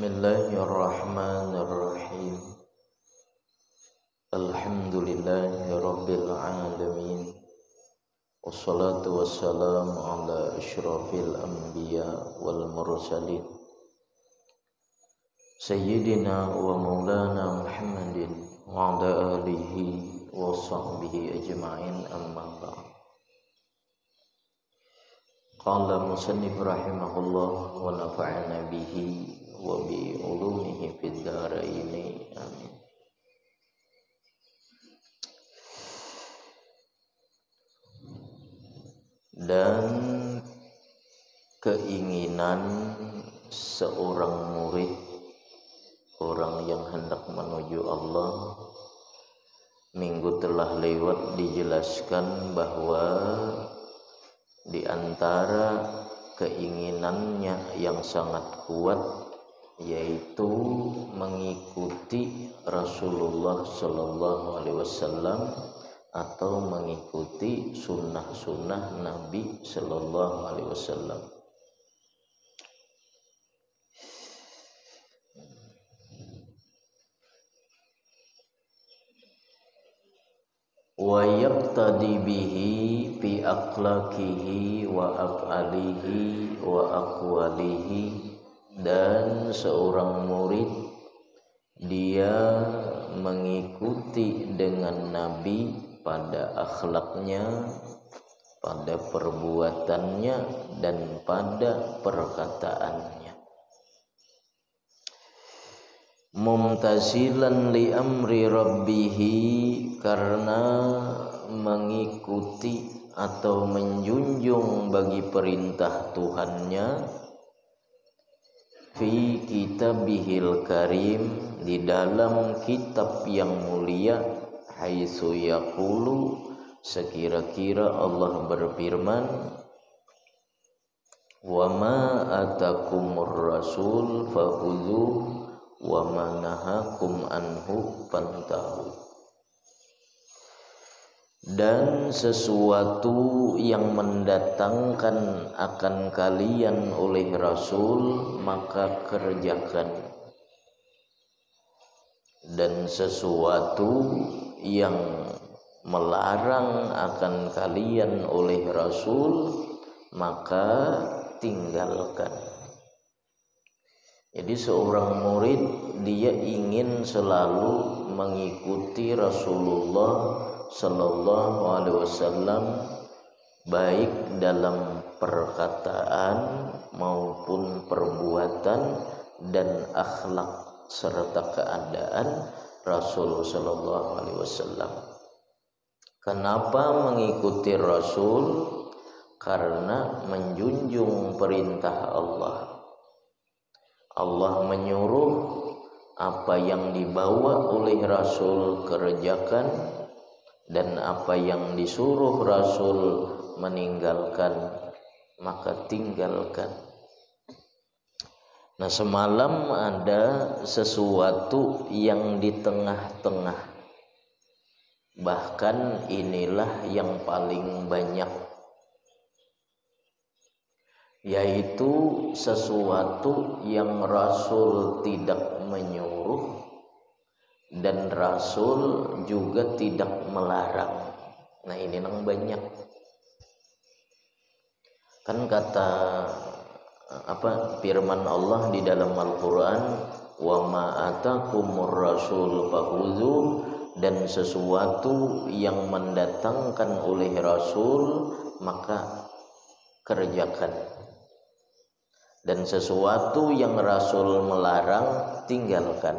Bismillahirrahmanirrahim. Alhamdulillahirabbil alamin. Wassalatu wassalamu ala asyrafil anbiya wal mursalin. Sayyidina wa maulana Muhammadin wa ala alihi wa sahbihi ajma'in, amma ba'd. Qala musannif rahimahullah wa nafa'ana bihi wa bi ulumihi fid dharain, amin. Dan keinginan seorang murid, orang yang hendak menuju Allah, minggu telah lewat dijelaskan bahwa di antara keinginannya yang sangat kuat yaitu mengikuti Rasulullah Sallallahu Alaihi Wasallam atau mengikuti sunnah-sunnah Nabi Sallallahu Alaihi Wasallam. Wa yaqtadi bihi fi akhlaqihi wa af'alihi wa aqwalihi, dan seorang murid dia mengikuti dengan Nabi pada akhlaknya, pada perbuatannya, dan pada perkataannya. Mumtasilan li amri rabbihi, karena mengikuti atau menjunjung bagi perintah Tuhannya, fi kitabihil karim, di dalam kitab yang mulia, haitsu yaqulu, sekira-kira Allah berfirman, wa ma atakumur rasul fakhudhuhu wa ma nahakum anhu fantahu. Dan sesuatu yang mendatangkan akan kalian oleh Rasul maka kerjakan, dan sesuatu yang melarang akan kalian oleh Rasul maka tinggalkan. Jadi seorang murid dia ingin selalu mengikuti Rasulullah Sallallahu Alaihi Wasallam, baik dalam perkataan maupun perbuatan dan akhlak serta keadaan Rasul Sallallahu Alaihi Wasallam. Kenapa mengikuti Rasul? Karena menjunjung perintah Allah. Allah menyuruh, apa yang dibawa oleh Rasul kerjakan, dan apa yang disuruh Rasul meninggalkan maka tinggalkan. Nah, semalam ada sesuatu yang di tengah-tengah, bahkan inilah yang paling banyak, yaitu sesuatu yang Rasul tidak menyuruh dan Rasul juga tidak melarang. Nah, ini yang banyak. Kan kata firman Allah di dalam Al-Qur'an, wa ma atakumur rasul fakhudhu, dan sesuatu yang mendatangkan oleh Rasul maka kerjakan, dan sesuatu yang Rasul melarang tinggalkan.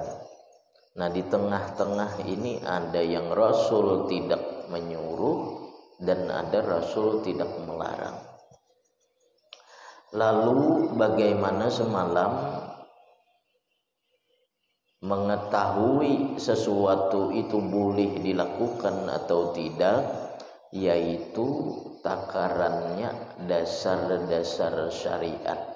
Nah, di tengah-tengah ini ada yang Rasul tidak menyuruh dan ada Rasul tidak melarang. Lalu bagaimana semalam mengetahui sesuatu itu boleh dilakukan atau tidak, yaitu takarannya dasar-dasar syariat.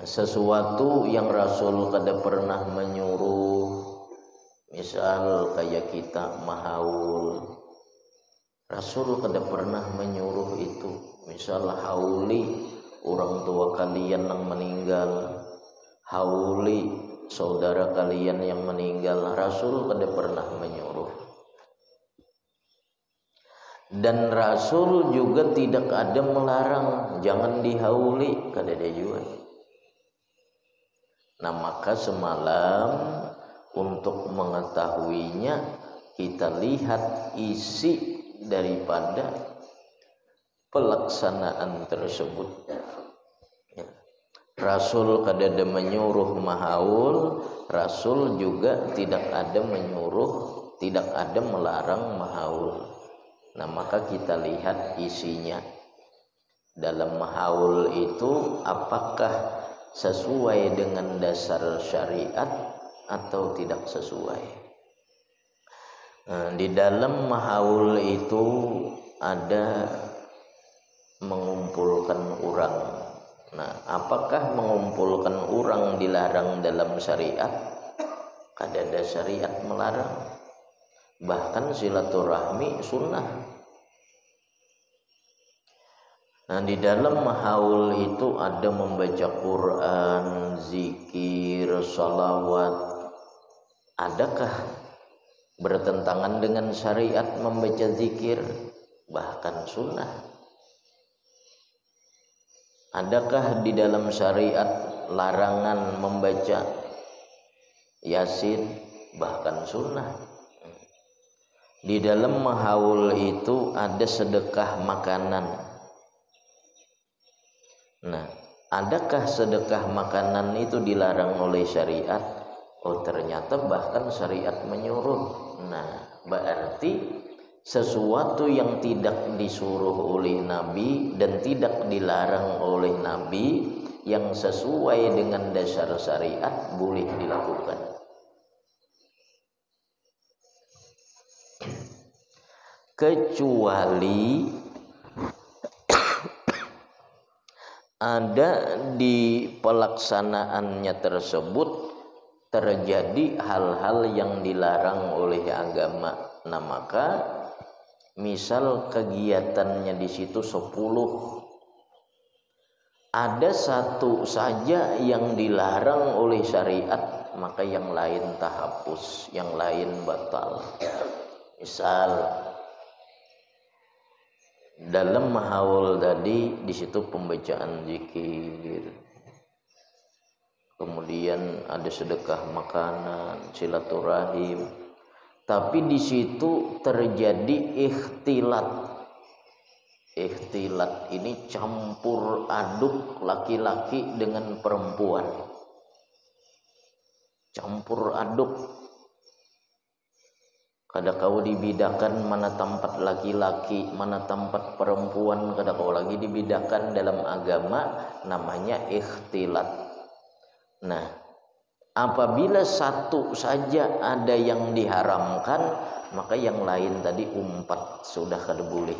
Sesuatu yang Rasul kada pernah menyuruh, misal kayak kita mahaul, Rasul kada pernah menyuruh itu. Misal hauli orang tua kalian yang meninggal, hauli saudara kalian yang meninggal. Rasul kada pernah menyuruh, dan Rasul juga tidak ada melarang jangan dihauli, kada ada juga. Nah maka semalam untuk mengetahuinya kita lihat isi daripada pelaksanaan tersebut. Rasul kada ada menyuruh mahaul, Rasul juga tidak ada menyuruh, tidak ada melarang mahaul. Nah maka kita lihat isinya. Dalam mahaul itu apakah sesuai dengan dasar syariat atau tidak sesuai. Di dalam mahaul itu ada mengumpulkan orang. Nah, apakah mengumpulkan orang dilarang dalam syariat? Kada ada syariat melarang. Bahkan silaturahmi sunnah. Nah, di dalam mahaul itu ada membaca Quran, zikir, salawat. Adakah bertentangan dengan syariat membaca zikir? Bahkan sunnah. Adakah di dalam syariat larangan membaca Yasin? Bahkan sunnah. Di dalam mahaul itu ada sedekah makanan. Nah, adakah sedekah makanan itu dilarang oleh syariat? Oh ternyata bahkan syariat menyuruh. Nah berarti sesuatu yang tidak disuruh oleh Nabi dan tidak dilarang oleh Nabi yang sesuai dengan dasar syariat boleh dilakukan. Kecuali ada di pelaksanaannya tersebut terjadi hal-hal yang dilarang oleh agama. Nah maka misal kegiatannya di situ 10, ada satu saja yang dilarang oleh syariat, maka yang lain tahapus, yang lain batal. Misal dalam mahaul tadi di situ pembacaan zikir, kemudian ada sedekah makanan, silaturahim, tapi di situ terjadi ikhtilat. Ikhtilat ini campur aduk laki-laki dengan perempuan, campur aduk. Kada kau dibedakan mana tempat laki-laki, mana tempat perempuan, kada kau lagi dibedakan dalam agama, namanya ikhtilat. Nah, apabila satu saja ada yang diharamkan, maka yang lain tadi umpat sudah kada boleh.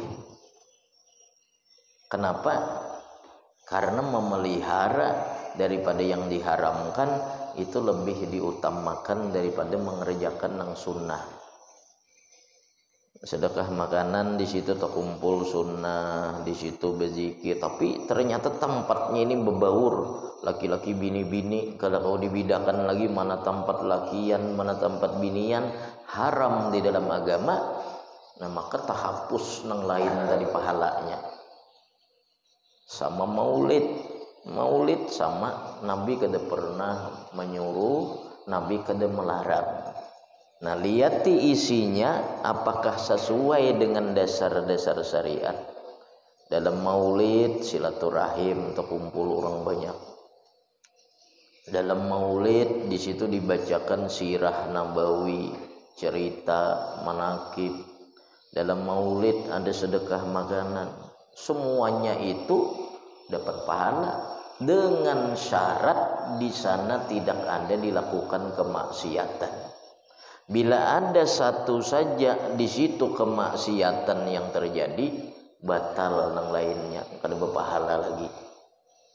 Kenapa? Karena memelihara daripada yang diharamkan itu lebih diutamakan daripada mengerjakan yang sunnah. Sedekah makanan di situ terkumpul sunnah, di situ berzikir, tapi ternyata tempatnya ini berbaur, laki-laki bini-bini, kalau kau dibedakan lagi mana tempat lakian, mana tempat binian, haram di dalam agama. Nah maka tahapus nang lain dari pahalanya. Sama maulid sama, Nabi kada pernah menyuruh, Nabi kada melarang. Nah lihati isinya apakah sesuai dengan dasar-dasar syariat. Dalam maulid silaturahim, terkumpul orang banyak. Dalam maulid di situ dibacakan sirah nabawi, cerita manakib. Dalam maulid ada sedekah makanan. Semuanya itu dapat pahala dengan syarat di sana tidak ada dilakukan kemaksiatan. Bila ada satu saja di situ kemaksiatan yang terjadi, batal yang lainnya, kada berpahala lagi.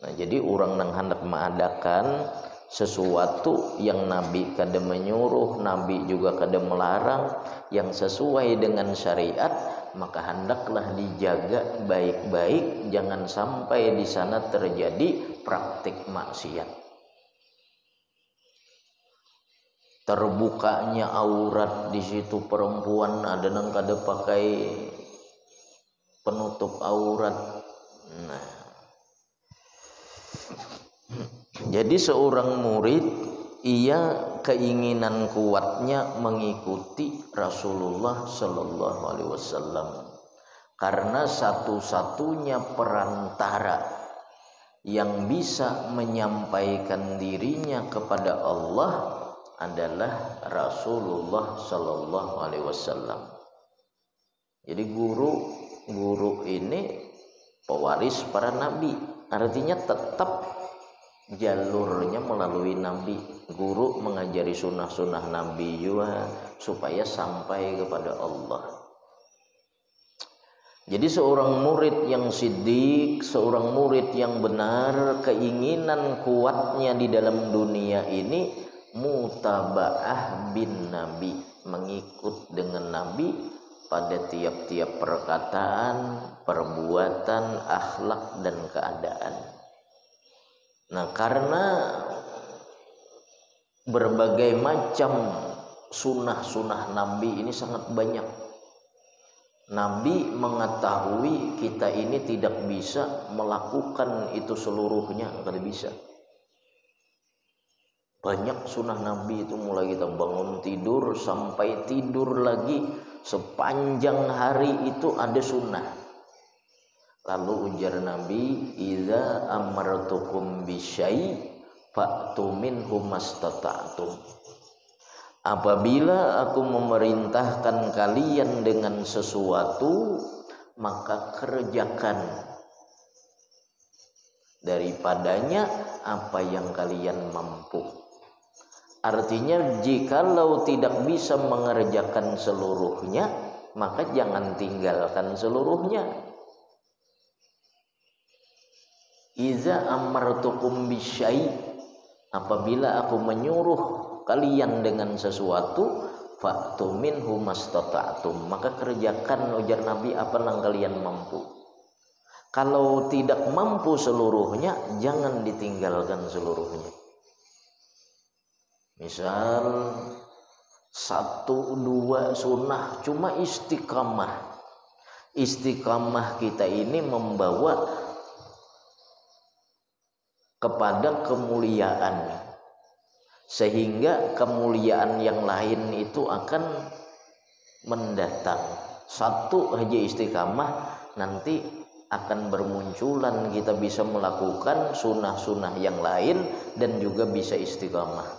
Nah, jadi orang nang hendak mengadakan sesuatu yang Nabi kada menyuruh, Nabi juga kada melarang, yang sesuai dengan syariat, maka hendaklah dijaga baik-baik, jangan sampai di sana terjadi praktik maksiat. terbukanya aurat di situ, perempuan ada nang kada pakai penutup aurat. Nah, jadi seorang murid ia keinginan kuatnya mengikuti Rasulullah Shallallahu Alaihi Wasallam karena satu-satunya perantara yang bisa menyampaikan dirinya kepada Allah adalah Rasulullah Shallallahu Alaihi Wasallam. Jadi guru ini pewaris para nabi, artinya tetap jalurnya melalui nabi. Guru mengajari sunnah-sunnah nabi juga supaya sampai kepada Allah. Jadi seorang murid yang siddiq, seorang murid yang benar, keinginan kuatnya di dalam dunia ini mutaba'ah bin nabi, mengikut dengan nabi pada tiap-tiap perkataan, perbuatan, akhlak dan keadaan. Nah, karena berbagai macam sunnah-sunnah nabi ini sangat banyak, nabi mengetahui kita ini tidak bisa melakukan itu seluruhnya, tidak bisa. Banyak sunnah nabi itu, mulai kita bangun tidur sampai tidur lagi, sepanjang hari itu ada sunnah. Lalu ujar Nabi, idza amartukum bisyai fa'tu minhu mastata'tum. Apabila aku memerintahkan kalian dengan sesuatu, maka kerjakan daripadanya apa yang kalian mampu. Artinya jikalau tidak bisa mengerjakan seluruhnya, maka jangan tinggalkan seluruhnya. Iza amartukum bisyai, apabila aku menyuruh kalian dengan sesuatu, fa'tu minhu mastata'tum, maka kerjakan, ujar Nabi, apa yang kalian mampu. Kalau tidak mampu seluruhnya, jangan ditinggalkan seluruhnya. Misal 1-2 sunnah cuma istiqamah. Istiqamah kita ini membawa kepada kemuliaan, sehingga kemuliaan yang lain itu akan mendatang. Satu aja istiqamah, nanti akan bermunculan kita bisa melakukan sunnah-sunnah yang lain dan juga bisa istiqamah.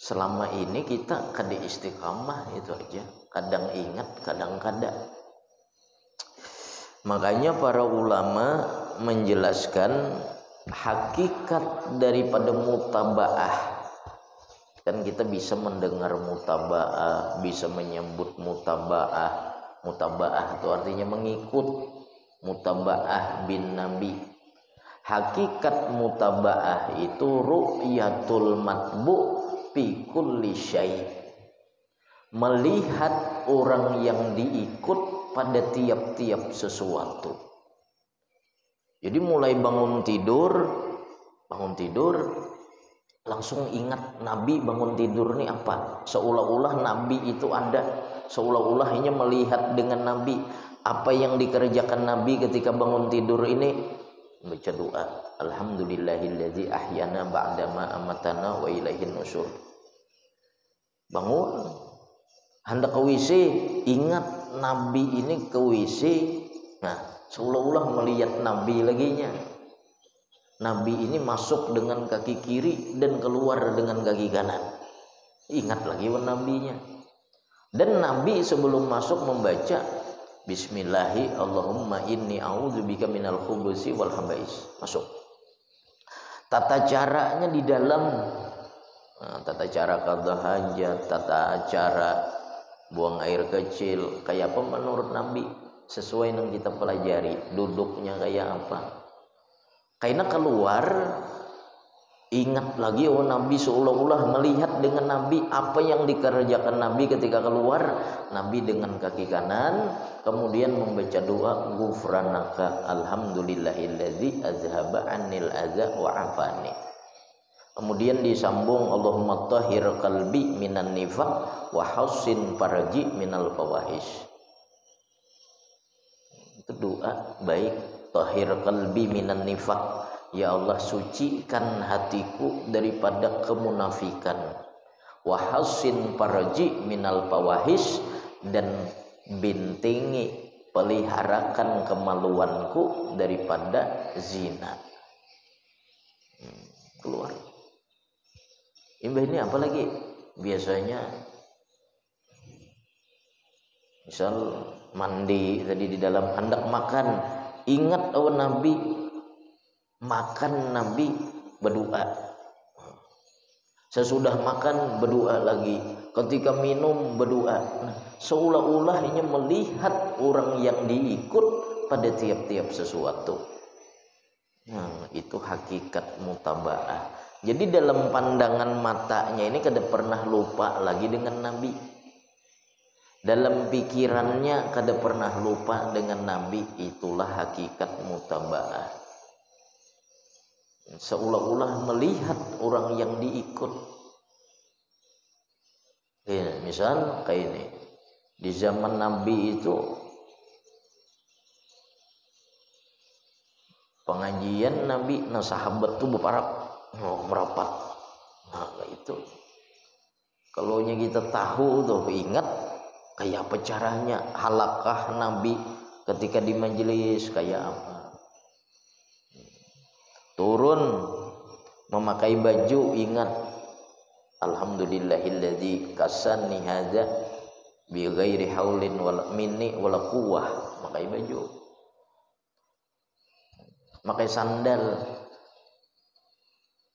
Selama ini kita kada istiqamah, itu aja, kadang ingat kadang kada. Makanya para ulama menjelaskan hakikat daripada mutaba'ah. Kan kita bisa mendengar mutaba'ah, bisa menyebut mutaba'ah. Mutaba'ah itu artinya mengikut, mutaba'ah bin nabi. Hakikat mutaba'ah itu ru'yatul matbu' fi kulli syai', melihat orang yang diikut pada tiap-tiap sesuatu. Jadi mulai bangun tidur langsung ingat Nabi bangun tidur ini apa, seolah-olah Nabi itu ada, seolah-olah hanya melihat dengan Nabi. Apa yang dikerjakan Nabi ketika bangun tidur ini? Baca doa, alhamdulillahilladzi ahyana ba'dama amatana wa ilaihin nusyur. Bangun, hendak ke WC, ingat Nabi ini ke WC. Nah, seolah-olah melihat Nabi laginya. Nabi ini masuk dengan kaki kiri dan keluar dengan kaki kanan. Ingat lagi nabinya. Dan Nabi sebelum masuk membaca Bismillahi Allahumma inni a'udzubika minal khubusi wal habais. Masuk. Tata caranya di dalam, tata cara qadha hajat, tata cara buang air kecil, kayak apa menurut Nabi, sesuai yang kita pelajari. Duduknya kayak apa. Karena keluar, ingat lagi, oh Nabi, seolah-olah melihat dengan Nabi apa yang dikerjakan Nabi ketika keluar. Nabi dengan kaki kanan, kemudian membaca doa, ghufranaka alhamdulillahilladzi azhaba anil adza wa afani. Kemudian disambung Allahumma tahhir qalbi minan nifaq wa hassin farji minal fawahish. Itu doa baik, tahhir qalbi minan nifaq, ya Allah sucikan hatiku daripada kemunafikan, wa hassin farji minal fawahish, dan bintingi peliharakan kemaluanku daripada zina. Keluar. Ini apa lagi? Biasanya misal mandi tadi di dalam hendak makan, ingat Nabi makan, Nabi berdoa. Sesudah makan berdoa lagi, ketika minum berdoa. Nah, seolah-olahnya melihat orang yang diikut pada tiap-tiap sesuatu. Nah, itu hakikat mutaba'ah. Jadi dalam pandangan matanya ini kada pernah lupa lagi dengan Nabi. Dalam pikirannya kada pernah lupa dengan Nabi. Itulah hakikat mutaba'ah. Seolah-olah melihat orang yang diikut. Misal kayak ini, di zaman Nabi itu pengajian Nabi, nah sahabat tuh merapat. Nah itu kalau kita tahu tuh, ingat kayak apa caranya halakah Nabi ketika di majelis, kayak apa, turun memakai baju, ingat alhamdulillahilladzi kasani hadza bi ghairi haulin wala minni wala quwwah, pakai baju, pakai sandal.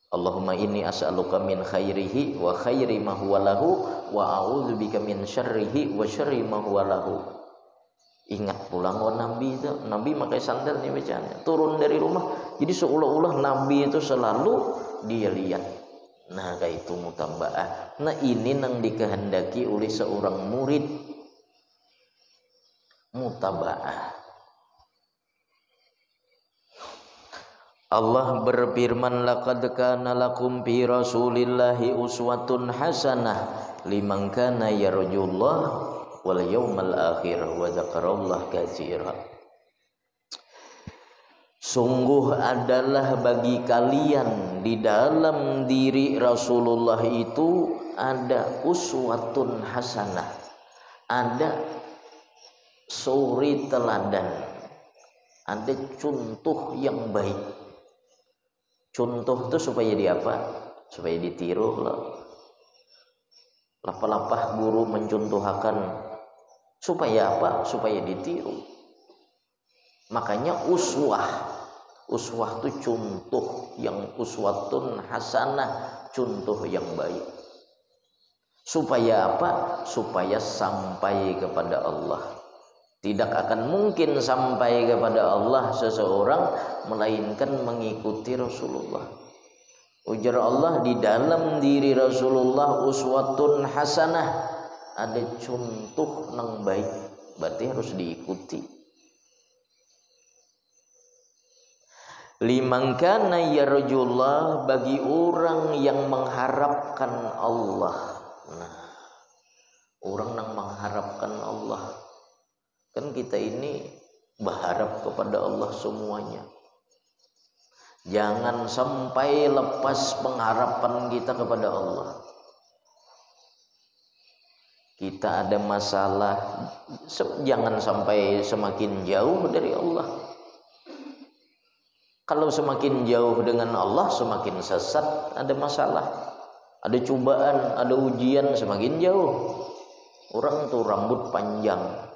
Allahumma inni as'aluka min khairihi wa khairi ma huwa lahu wa a'udzubika min syarrihi wa syarri ma huwa lahu. Ingat pulang Nabi itu, Nabi pakai sandal nih bacanya, turun dari rumah. Jadi seolah-olah Nabi itu selalu dia lihat. Nah, kayak itu mutaba'ah. Nah, ini yang dikehendaki oleh seorang murid. Mutaba'ah. Allah berfirman, laqad kana lakum fi rasulillahi uswatun hasanah liman kana yarjullah wal yawmal akhir wa dzakarallah katsira. Sungguh adalah bagi kalian di dalam diri Rasulullah itu ada uswatun hasanah, ada suri teladan, ada contoh yang baik. Contoh itu supaya di apa? Supaya ditiru loh. Lapah-lapah guru mencontohkan supaya apa? Supaya ditiru. Makanya uswah. Uswah itu contoh yang uswatun hasanah, contoh yang baik. Supaya apa? Supaya sampai kepada Allah. Tidak akan mungkin sampai kepada Allah seseorang melainkan mengikuti Rasulullah. Ujar Allah, di dalam diri Rasulullah uswatun hasanah, ada contoh yang baik, berarti harus diikuti. Liman kana yarjullah, bagi orang yang mengharapkan Allah. Nah, orang yang mengharapkan Allah. Kan kita ini berharap kepada Allah semuanya. Jangan sampai lepas pengharapan kita kepada Allah. Kita ada masalah, jangan sampai semakin jauh dari Allah. Kalau semakin jauh dengan Allah, semakin sesat, ada masalah, ada cobaan, ada ujian, semakin jauh. Orang tuh rambut panjang.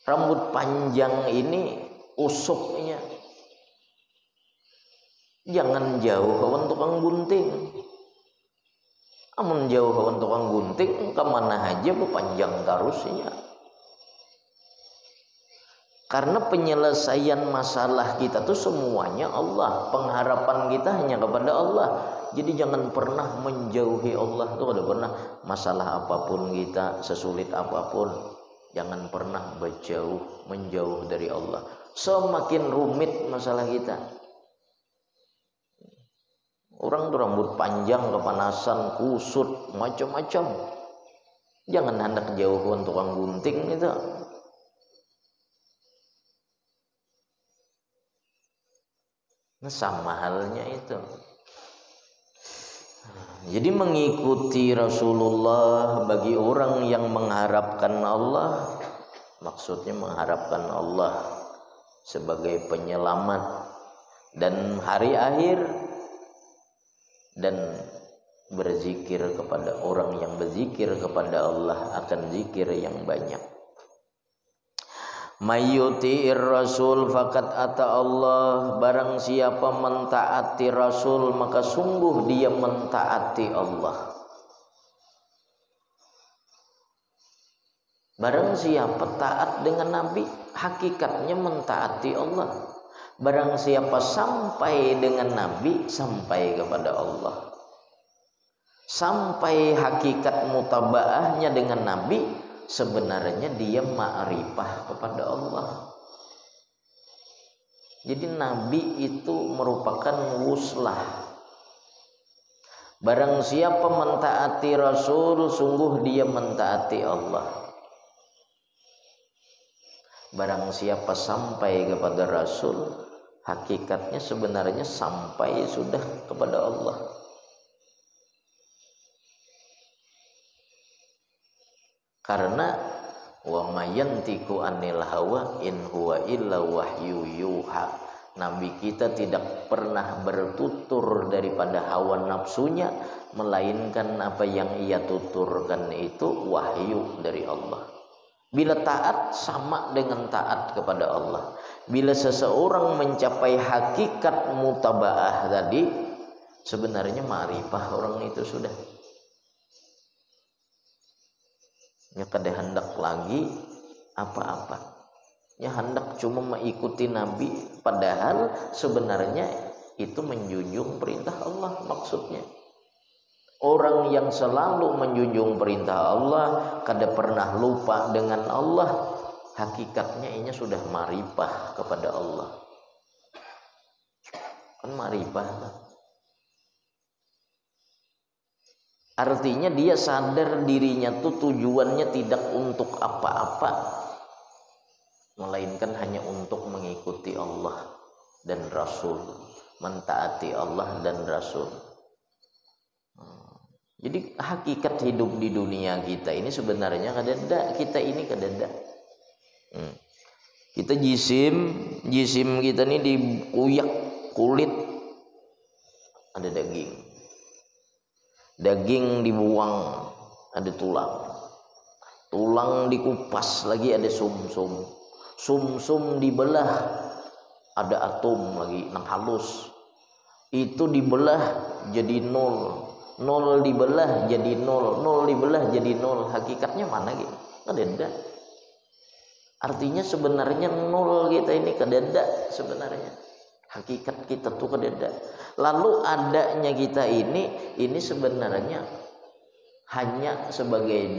Rambut panjang ini usupnya jangan jauh kawan tukang gunting. Amun jauh kawan tukang gunting, kemana aja panjang terusnya. Karena penyelesaian masalah kita tuh semuanya Allah. Pengharapan kita hanya kepada Allah. Jadi jangan pernah menjauhi Allah. Tuh ada pernah masalah apapun kita, sesulit apapun, jangan pernah menjauh dari Allah. Semakin rumit masalah kita, Orang tuh rambut panjang, kepanasan, kusut, macam-macam. Jangan hendak jauhan tukang gunting itu. Nah, sama halnya itu. Jadi mengikuti Rasulullah bagi orang yang mengharapkan Allah, maksudnya mengharapkan Allah sebagai penyelamat dan hari akhir, dan berzikir kepada orang yang berzikir kepada Allah akan zikir yang banyak. Mayyuti'ir rasul faqad ata Allah, barang siapa mentaati Rasul maka sungguh dia mentaati Allah. Barang siapa taat dengan Nabi, hakikatnya mentaati Allah. Barang siapa sampai dengan Nabi, sampai kepada Allah. Sampai hakikat mutabaahnya dengan Nabi, sebenarnya dia ma'rifah kepada Allah. Jadi Nabi itu merupakan wuslah. Barang siapa mentaati Rasul, sungguh dia mentaati Allah. Barang siapa sampai kepada Rasul, hakikatnya sebenarnya sampai sudah kepada Allah. Karena wa mayantiku anil hawa in huwa illa wahyu yuha. Nabi kita tidak pernah bertutur daripada hawa nafsunya, melainkan apa yang ia tuturkan itu wahyu dari Allah. Bila taat sama dengan taat kepada Allah. Bila seseorang mencapai hakikat mutabaah tadi, sebenarnya ma'rifah orang itu sudah. Ya kada hendak lagi apa-apa. Ya hendak cuma mengikuti Nabi, padahal sebenarnya itu menjunjung perintah Allah maksudnya. Orang yang selalu menjunjung perintah Allah, kada pernah lupa dengan Allah, hakikatnya ini sudah ma'rifah kepada Allah. Kan ma'rifah. Artinya dia sadar dirinya tuh tujuannya tidak untuk apa-apa, melainkan hanya untuk mengikuti Allah dan Rasul, mentaati Allah dan Rasul. Jadi hakikat hidup di dunia kita ini sebenarnya kadada, kita ini kadada. Kita jisim kita ini dikuyak kulit, ada daging dibuang, ada tulang dikupas lagi, ada sumsum dibelah, ada atom lagi nang halus, itu dibelah jadi nol dibelah jadi nol dibelah jadi nol. Hakikatnya mana gitu? Kadada. Artinya sebenarnya nol kita ini kadada sebenarnya. Hakikat kita tuh kadada. Lalu adanya kita ini sebenarnya hanya sebagai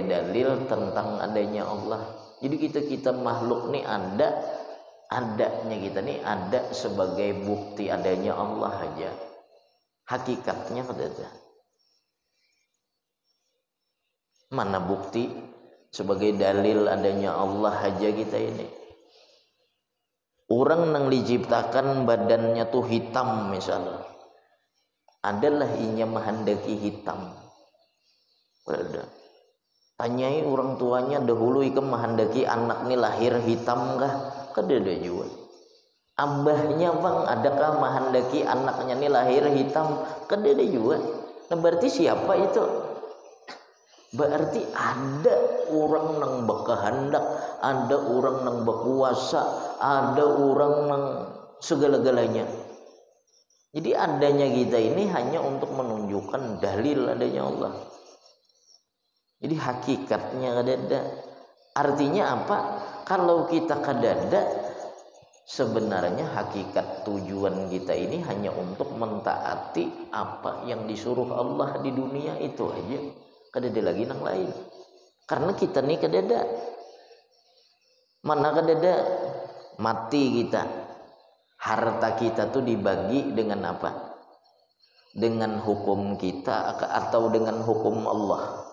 dalil tentang adanya Allah. Jadi kita makhluk nih adanya kita nih ada sebagai bukti adanya Allah aja. Hakikatnya kadada. Mana bukti sebagai dalil adanya Allah aja kita ini? Orang yang diciptakan badannya tuh hitam misalnya, adalah inya menghendaki hitam. Berada. Tanyai orang tuanya dahulu ikam menghendaki anak ini lahir hitam kah? Kadada juga. Abahnya bang, adakah menghendaki anaknya ini lahir hitam? Kadada juga. Nah berarti siapa itu? Berarti ada orang yang berkehendak, ada orang yang berkuasa, ada orang yang segala-galanya. Jadi adanya kita ini hanya untuk menunjukkan dalil adanya Allah. Jadi hakikatnya kadada. Artinya apa? Kalau kita kadada, sebenarnya hakikat tujuan kita ini hanya untuk mentaati apa yang disuruh Allah di dunia itu aja. Kadada lagi yang lain. Karena kita nih kadada. Mana kadada? Mati kita. Harta kita tuh dibagi dengan apa? Dengan hukum kita atau dengan hukum Allah.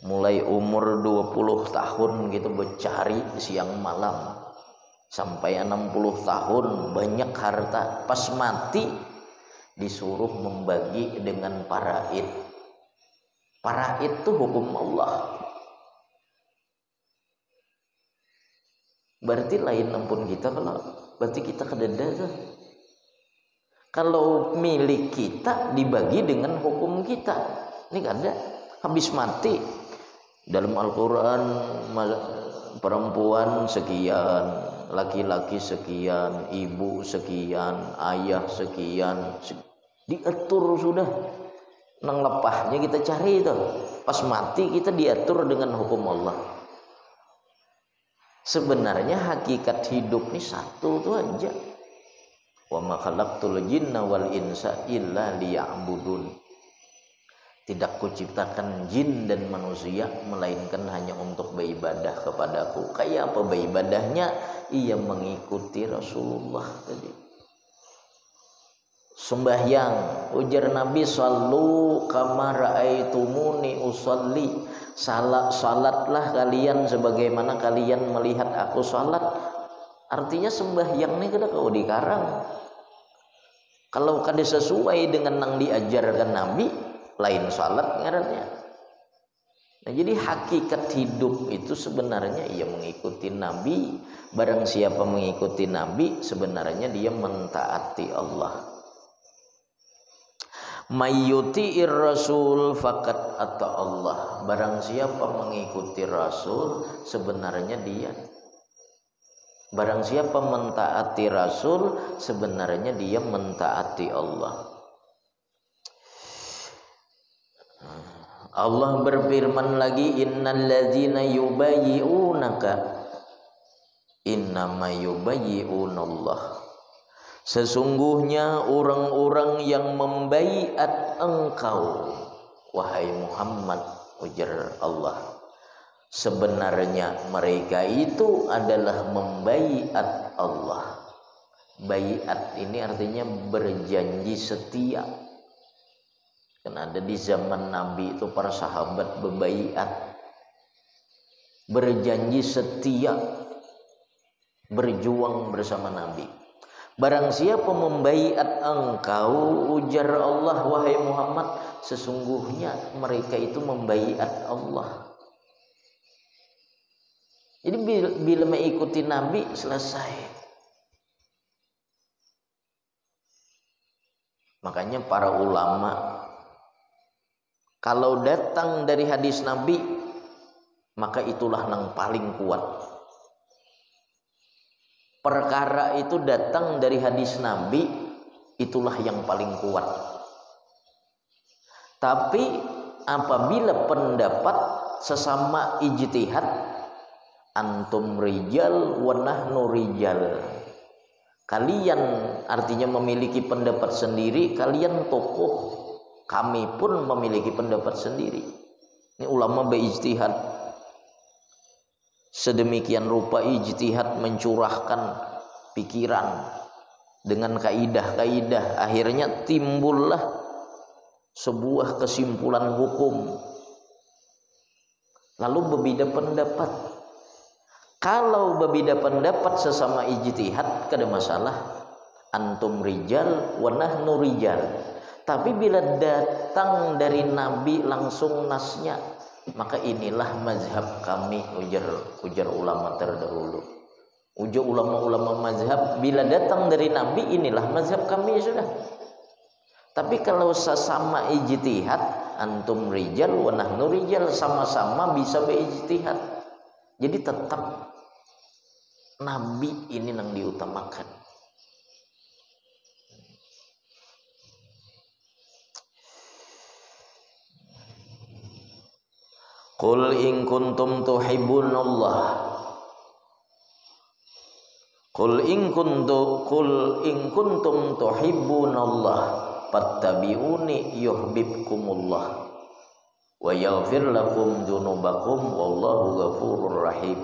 Mulai umur 20 tahun gitu bercari siang malam sampai 60 tahun banyak harta, pas mati disuruh membagi dengan paraid. Paraid itu hukum Allah. Berarti lain ampun kita kalau berarti kita kededa tuh. Kalau milik kita dibagi dengan hukum kita. Ini kan ada habis mati dalam Al-Qur'an perempuan sekian, laki-laki sekian, ibu sekian, ayah sekian, diatur sudah. Nang lepahnya kita cari itu. Pas mati kita diatur dengan hukum Allah. Sebenarnya hakikat hidup ini satu tuh aja. Wa ma khalaqtul jinna wal insa illa liya'budun. Tidak kuciptakan jin dan manusia melainkan hanya untuk beribadah kepadaku. Kayak apa beribadahnya? Ia mengikuti Rasulullah tadi. Sembahyang, ujar Nabi, sallu kama ra'aitumuni usalli. Salatlah kalian sebagaimana kalian melihat aku salat. Artinya sembahyang ini kada kau dikarang. Kalau kada sesuai dengan yang diajarkan Nabi, lain salat ngarannya. Nah, jadi hakikat hidup itu sebenarnya ia mengikuti Nabi. Barang siapa mengikuti Nabi, sebenarnya dia mentaati Allah. Mayyuti'ir rasul faqad ata Allah. Barang siapa mengikuti Rasul, sebenarnya dia. Barang siapa mentaati Rasul, sebenarnya dia mentaati Allah. Allah berfirman lagi, innal ladzina yubayyi'unaka innama yubayyi'unallah. Sesungguhnya orang-orang yang membaiat engkau, wahai Muhammad, ujar Allah, sebenarnya mereka itu adalah membaiat Allah. Baiat ini artinya berjanji setia. Kan ada di zaman Nabi itu para sahabat berbaiat, berjanji setia, berjuang bersama Nabi. Barang siapa membaiat engkau, ujar Allah, wahai Muhammad, sesungguhnya mereka itu membaiat Allah. Jadi bila mengikuti Nabi selesai. Makanya para ulama kalau datang dari hadis Nabi, maka itulah yang paling kuat. Perkara itu datang dari hadis Nabi, itulah yang paling kuat. Tapi apabila pendapat sesama ijtihad, antum rijal wa nahnu rijal. Kalian artinya memiliki pendapat sendiri, kalian tokoh, kami pun memiliki pendapat sendiri. Ini ulama berijtihad. Sedemikian rupa ijtihad mencurahkan pikiran dengan kaidah-kaidah, akhirnya timbullah sebuah kesimpulan hukum. Lalu berbeda pendapat. Kalau berbeda pendapat sesama ijtihad kada masalah. Antum rijal wa nahnu rijal. Tapi bila datang dari Nabi langsung nasnya, maka inilah mazhab kami, ujar ulama terdahulu. Ujar ulama-ulama mazhab, bila datang dari Nabi inilah mazhab kami sudah. Tapi kalau sesama ijtihad, antum rijal wa nahnu rijal, sama-sama bisa berijtihad. Jadi tetap Nabi ini yang diutamakan. Qul in kuntum tuhibbunallah. Qul in kuntum tuhibbunallah fattabi'uni yuhibbukumullah wa yaghfir lakum dzunubakum wallahu ghafurur rahim.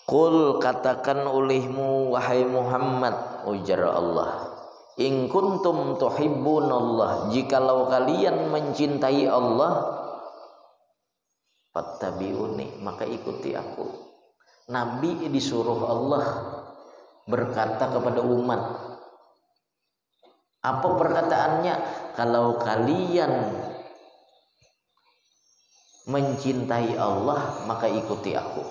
Qul, katakan olehmu wahai Muhammad, ujar Allah, in kuntum tuhibbunallah, jikalau kalian mencintai Allah, fattabi'uni, maka ikuti aku. Nabi disuruh Allah berkata kepada umat, apa perkataannya? Kalau kalian mencintai Allah, maka ikuti aku.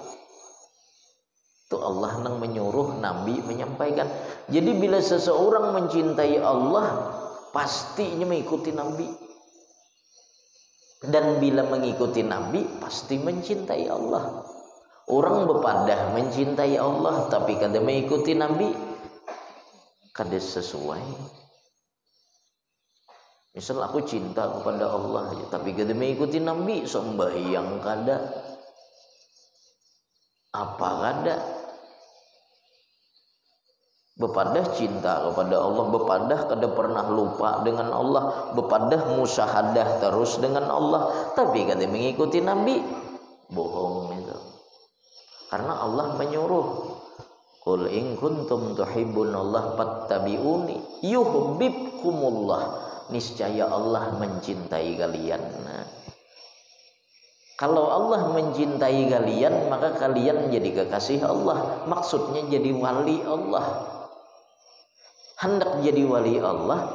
Itu Allah yang menyuruh Nabi menyampaikan. Jadi bila seseorang mencintai Allah, pastinya mengikuti Nabi. Dan bila mengikuti Nabi, pasti mencintai Allah. Orang bepadah mencintai Allah, tapi kada mengikuti Nabi, kada sesuai. Misal aku cinta kepada Allah, tapi kada mengikuti Nabi, sembahyang kada, apa kada. Bepadah cinta kepada Allah, bepadah kada pernah lupa dengan Allah, bepadah musyahadah terus dengan Allah, tapi kada mengikuti Nabi, bohong itu. Karena Allah menyuruh, qul in kuntum tuhibbunallah fattabi'uni yuhibbukumullah, niscaya Allah mencintai kalian. Nah, kalau Allah mencintai kalian, maka kalian jadi kekasih Allah, maksudnya jadi wali Allah. Hendak jadi wali Allah,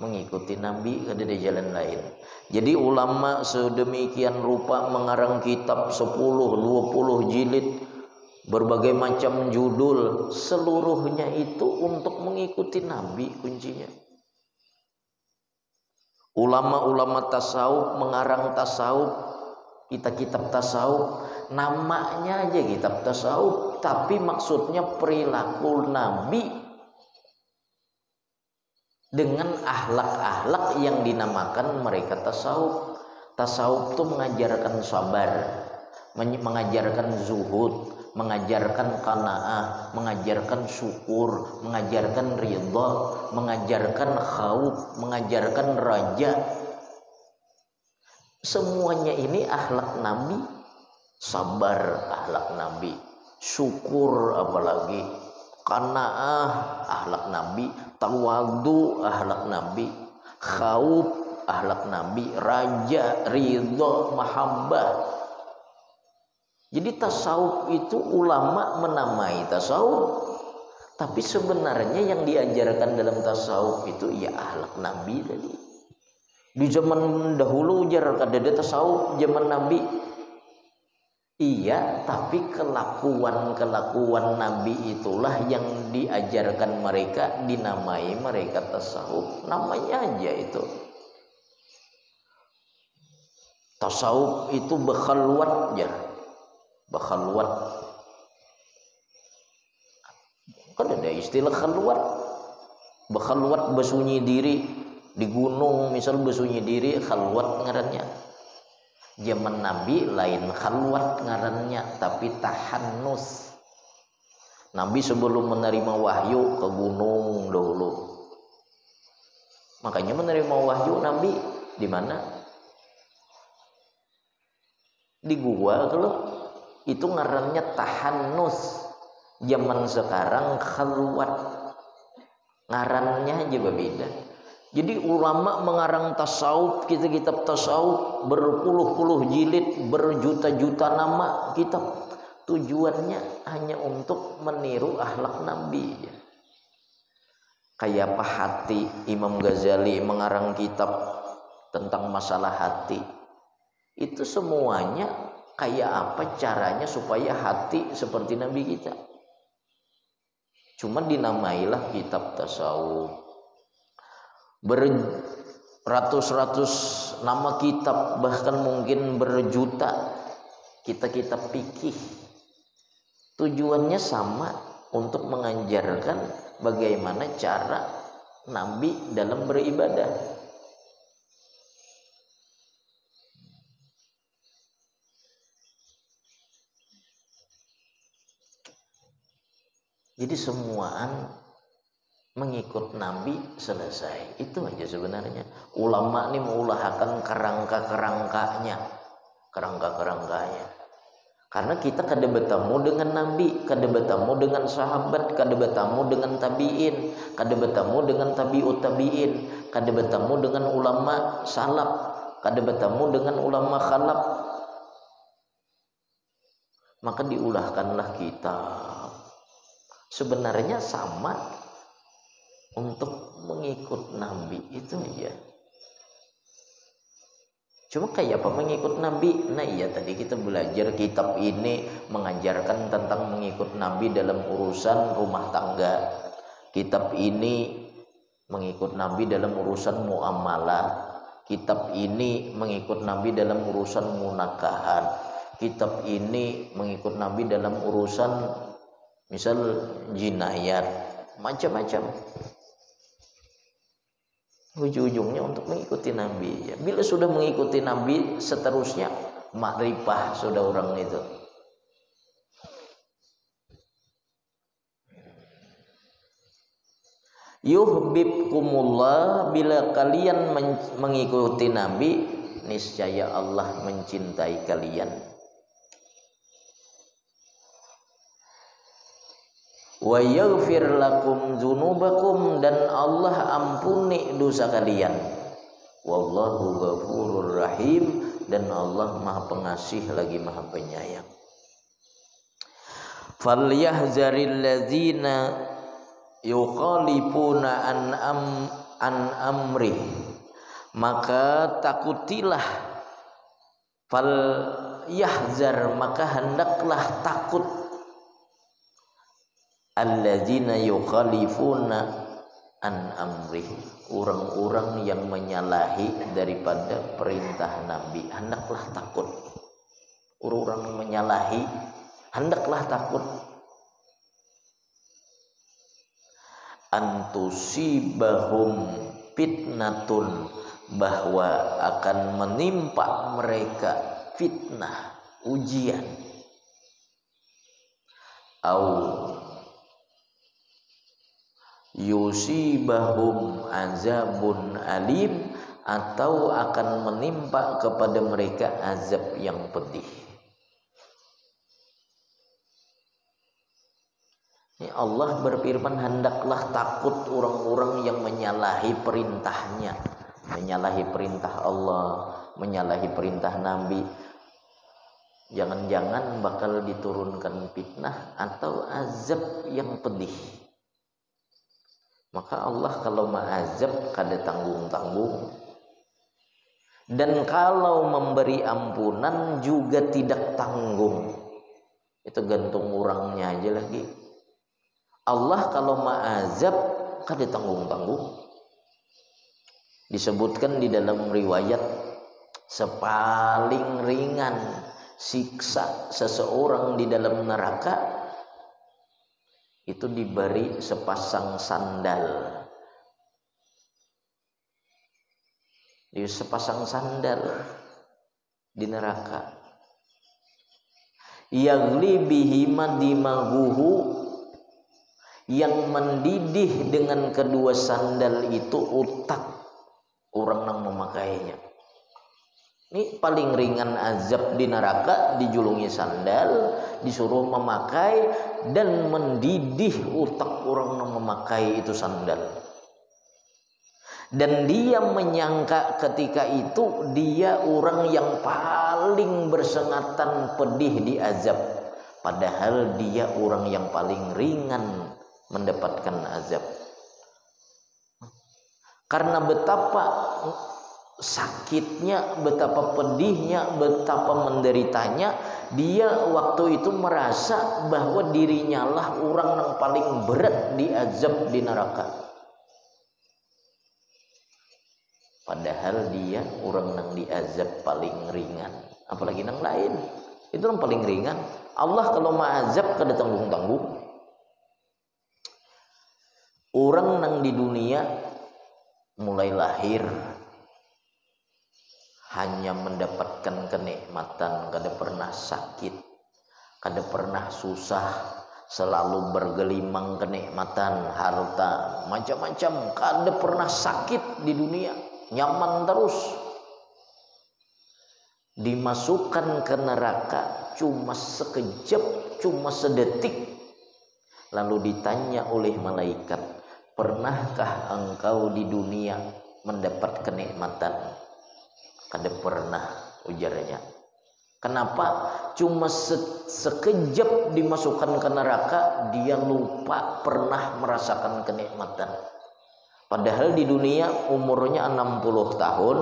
mengikuti Nabi, kada ada jalan lain. Jadi ulama sedemikian rupa mengarang kitab 10-20 jilid, berbagai macam judul, seluruhnya itu untuk mengikuti Nabi kuncinya. Ulama-ulama tasawuf mengarang tasawuf, kitab tasawuf, namanya aja kitab tasawuf, tapi maksudnya perilaku Nabi dengan akhlak-akhlak yang dinamakan mereka tasawuf. Tasawuf itu mengajarkan sabar, mengajarkan zuhud, mengajarkan qanaah, mengajarkan syukur, mengajarkan ridha, mengajarkan khauf, mengajarkan raja. Semuanya ini akhlak Nabi. Sabar akhlak Nabi, syukur apalagi, qanaah akhlak Nabi, tawadu akhlak Nabi, khauf akhlak Nabi, raja, ridha, mahabbah. Jadi tasawuf itu ulama menamai tasawuf, tapi sebenarnya yang diajarkan dalam tasawuf itu ya akhlak Nabi tadi. Di zaman dahulu jar kada ada tasawuf, zaman Nabi iya, tapi kelakuan Nabi itulah yang diajarkan mereka, dinamai mereka tasawuf. Namanya aja itu. Tasawuf itu berkhalwat ya. Berkhalwat. Kan ada istilah khalwat. Berkhalwat, bersunyi diri di gunung, misal bersunyi diri, khalwat ngarannya. Zaman Nabi lain khalwat ngarannya, tapi tahannus. Nabi sebelum menerima wahyu ke gunung dahulu. Makanya menerima wahyu Nabi di mana? Di gua kalau itu ngarannya tahannus. Zaman sekarang khalwat, ngarannya aja berbeda. Jadi ulama mengarang tasawuf, kitab tasawuf berpuluh-puluh jilid, berjuta-juta nama kitab. Tujuannya hanya untuk meniru akhlak Nabi. Kayak apa hati, Imam Ghazali mengarang kitab tentang masalah hati. Itu semuanya kayak apa caranya supaya hati seperti Nabi kita. Cuma dinamailah kitab tasawuf. Beratus-ratus nama kitab, bahkan mungkin berjuta kitab fikih. Tujuannya sama, untuk mengajarkan bagaimana cara Nabi dalam beribadah. Jadi semuaan mengikut Nabi selesai, itu aja sebenarnya. Ulama ini mengulahkan kerangka-kerangkanya. Karena kita kada bertemu dengan nabi, kada bertemu dengan sahabat, kada bertemu dengan tabiin, kada bertemu dengan tabiut tabiin, kada bertemu dengan ulama salaf, kada bertemu dengan ulama khalaf. Maka diulahkanlah kita. Sebenarnya sama untuk mengikut nabi itu aja. Cuma kayak apa mengikut nabi? Nah iya, tadi kita belajar kitab ini mengajarkan tentang mengikut nabi dalam urusan rumah tangga. Kitab ini mengikut nabi dalam urusan muamalah. Kitab ini mengikut nabi dalam urusan munakahan. Kitab ini mengikut nabi dalam urusan misal jinayat, macam-macam. Ujung-ujungnya untuk mengikuti nabi. Bila sudah mengikuti nabi, seterusnya makrifah sudah orang itu. Yuhibbukumullah, bila kalian mengikuti nabi, niscaya Allah mencintai kalian. Wa yaghfir lakum dzunubakum, dan Allah ampuni dosa kalian. Wallahu ghafurur rahim, dan Allah Maha Pengasih lagi Maha Penyayang. Falyahzaril ladzina yukhalifuna an amri, maka takutilah. Falyahzar, maka hendaklah takut. Alladzina yukhalifuna an amri, orang-orang yang menyalahi daripada perintah Nabi, hendaklah takut. Orang-orang menyalahi, hendaklah takut. Antusibahum fitnatun, bahwa akan menimpa mereka fitnah, ujian. Au yusibahum azabun alim, atau akan menimpa kepada mereka azab yang pedih. Ini Allah berfirman, hendaklah takut orang-orang yang menyalahi perintahnya, menyalahi perintah Allah, menyalahi perintah Nabi. Jangan-jangan bakal diturunkan fitnah atau azab yang pedih. Maka Allah kalau ma'azab kada tanggung-tanggung, dan kalau memberi ampunan juga tidak tanggung. Itu gantung orangnya aja lagi. Allah kalau ma'azab kada tanggung-tanggung. Disebutkan di dalam riwayat, sepaling ringan siksa seseorang di dalam neraka itu diberi sepasang sandal. Di sepasang sandal di neraka. Yaghli bihi madimahuhu, yang mendidih dengan kedua sandal itu otak orang yang memakainya. Ini paling ringan azab di neraka, dijulungi sandal, disuruh memakai, dan mendidih otak orang yang memakai itu sandal. Dan dia menyangka ketika itu dia orang yang paling bersengatan pedih di azab, padahal dia orang yang paling ringan mendapatkan azab. Karena betapa sakitnya, betapa pedihnya, betapa menderitanya, dia waktu itu merasa bahwa dirinya lah orang yang paling berat diazab di neraka, padahal dia orang yang diazab paling ringan. Apalagi yang lain, itu yang paling ringan. Allah kalau ma'azab kada tanggung-tanggung. Orang yang di dunia mulai lahir hanya mendapatkan kenikmatan, kada pernah sakit, kada pernah susah, selalu bergelimang kenikmatan, harta, macam-macam, kada pernah sakit di dunia, nyaman terus. Dimasukkan ke neraka, cuma sekejap, cuma sedetik. Lalu ditanya oleh malaikat, pernahkah engkau di dunia mendapat kenikmatan? Kada pernah, ujarnya. Kenapa? Cuma sekejap dimasukkan ke neraka, dia lupa pernah merasakan kenikmatan. Padahal di dunia umurnya 60 tahun,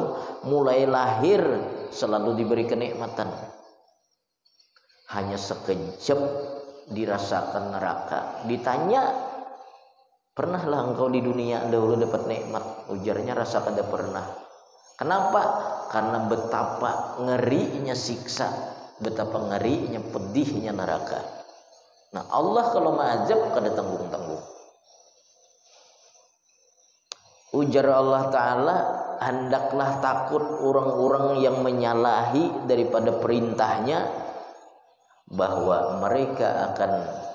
mulai lahir selalu diberi kenikmatan. Hanya sekejap dirasakan neraka. Ditanya, pernahlah engkau di dunia dahulu dapat nikmat? Ujarnya, rasa kada pernah. Kenapa? Karena betapa ngerinya siksa, betapa ngerinya pedihnya neraka. Nah, Allah kalau mengazab kada tanggung-tanggung. Ujar Allah Ta'ala, hendaklah takut orang-orang yang menyalahi daripada perintahnya, bahwa mereka akan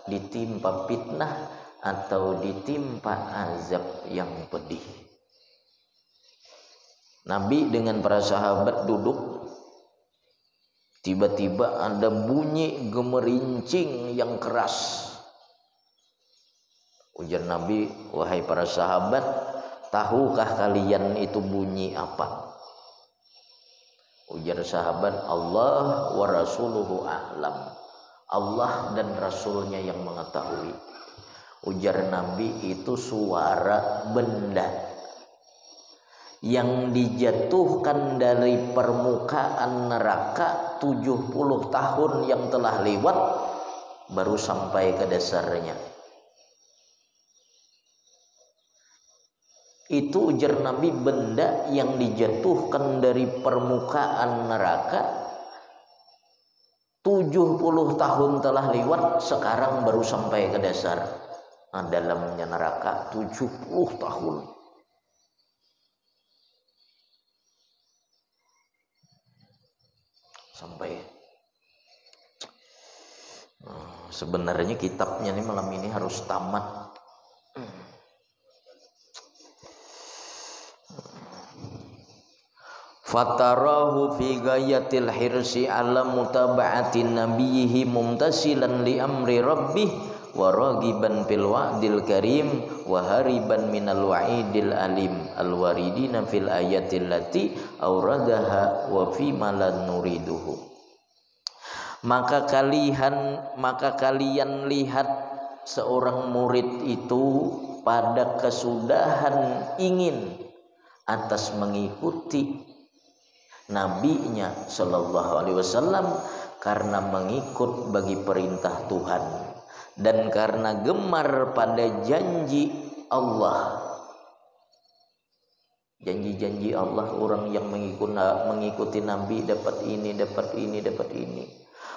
ditimpa fitnah atau ditimpa azab yang pedih. Nabi dengan para sahabat duduk, tiba-tiba ada bunyi gemerincing yang keras. Ujar Nabi, wahai para sahabat, tahukah kalian itu bunyi apa? Ujar sahabat, Allah wa rasuluhu a'lam. Allah dan Rasulnya yang mengetahui. Ujar Nabi, itu suara benda yang dijatuhkan dari permukaan neraka 70 tahun yang telah lewat, baru sampai ke dasarnya. Itu ujar Nabi, benda yang dijatuhkan dari permukaan neraka 70 tahun telah lewat, sekarang baru sampai ke dasar. Nah, dalamnya neraka 70 tahun. Sampai sebenarnya kitabnya nih malam ini harus tamat. Fatarahu fi ghayatil hirsi ala mutaba'ati nabiyhi mumtasilan li amri rabbih wa ragiban fil wa'dil karim wa hariban minal wa'idil alim alwaridina fil ayatil lati auradaha wa fi malan nuriduhu. Maka kalian lihat seorang murid itu pada kesudahan ingin atas mengikuti nabinya sallallahu alaihi wasallam, karena mengikut bagi perintah Tuhan dan karena gemar pada janji Allah. Janji-janji Allah, orang yang mengikuti nabi dapat ini, dapat ini, dapat ini.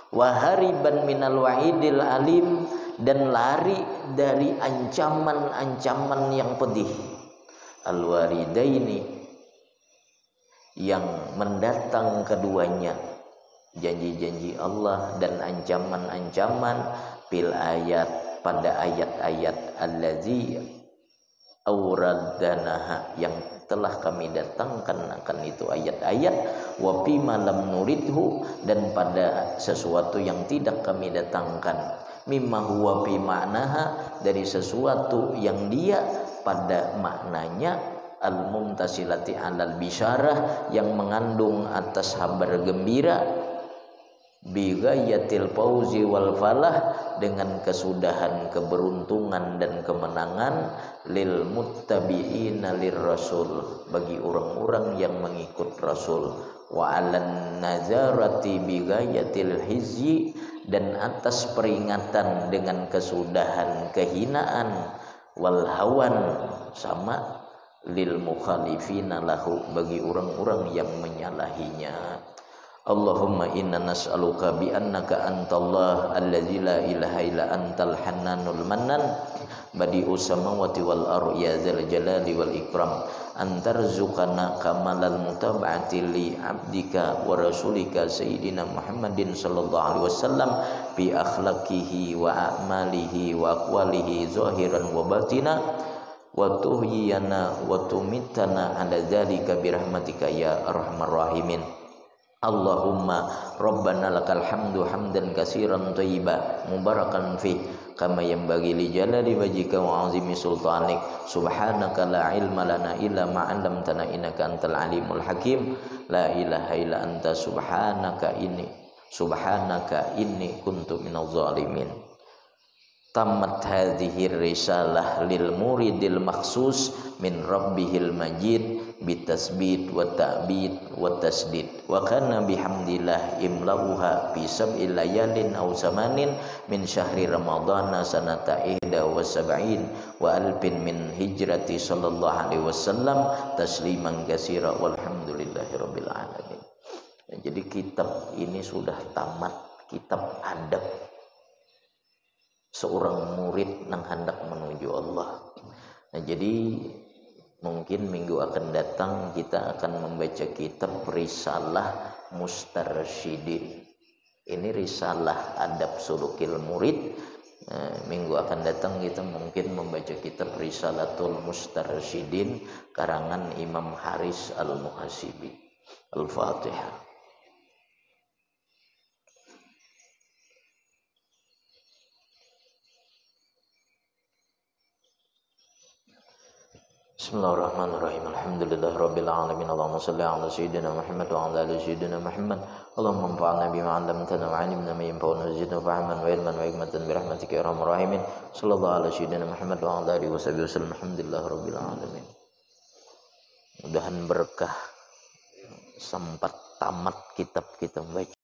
Wa hariban minal wa'idil alim, dan lari dari ancaman-ancaman yang pedih. Al-waridaini, yang mendatang keduanya, janji-janji Allah dan ancaman-ancaman fil ayat, pada ayat-ayat allazi auradanaha, yang telah kami datangkan akan itu ayat-ayat, wa fi malam nuridhu, dan pada sesuatu yang tidak kami datangkan, mimma huwa fi ma'naha, dari sesuatu yang dia pada maknanya, al-mumtasilati alal bisyarah, yang mengandung atas kabar gembira, bi ghayatil fauzi wal falah, dengan kesudahan keberuntungan dan kemenangan, lil muttabi'ina lir rasul, bagi orang-orang yang mengikut Rasul, wa alan nazarati bi ghayatil hizyi, dan atas peringatan dengan kesudahan kehinaan, wal hawan, sama lil mukhalifina lahu, bagi orang-orang yang menyalahinya. Allahumma inna nas'aluka bi annaka antallah allazi la ilaha illa antal hannanul mannan badi'us samawati wal ardi ya dzal jalali wal ikram, antarzuqana kamalal mutaba'ati li abdika wa rasulika sayyidina Muhammadin sallallahu alaihi wasallam bi akhlaqihi wa a'malihi wa aqwalihi zahiran wa batina, wa tuhyiyana wa tumitana ala dzalika birahmatika ya arhamar rahimin. Allahumma Rabbana lakal hamdu hamdan katsiran thayyiban mubarakan fi kama yanbaghi li jalali wajhika wa 'azimi sultanik subhanaka la ilma lana illa ma 'allamtana innaka antal alimul hakim la ilaha illa anta subhanaka inni kuntu minadh zalimin. Tamat hadhihi risalah lil muridil maksus min rabbihil majid bitasbit wa ta'bid wa tasdid wa kana bihamdillah imlauha fi sab'il layalin aw samanin min syahri ramadhana sanata ihda wa sab'in wa alfin min hijrati sallallahu alaihi wasallam tasliman katsira walhamdulillahi rabbil alamin. Jadi kitab ini sudah tamat, kitab adab seorang murid yang hendak menuju Allah. Nah, jadi mungkin minggu akan datang kita akan membaca kitab Risalah Mustarsyidin. Ini risalah adab sulukil murid. Minggu akan datang kita mungkin membaca kitab Risalatul Mustarsyidin karangan Imam Haris Al-Muhasibi. Al-Fatihah. Bismillahirrahmanirrahim. Alhamdulillah rabbil alamin. Allahumma shalli ala sayyidina Muhammad wa ala ali sayyidina Muhammad. Allahumma anfa'na bima 'allamtana wa 'allimna ma yanfa'una wa zidna fahman wa ilman wa hikmatan bi rahmatika ya arhamar rahimin. Sallallahu ala sayyidina Muhammad wa ala alihi wasallam. Alhamdulillah rabbil alamin. Mudahan berkah sempat tamat kitab kita membaca.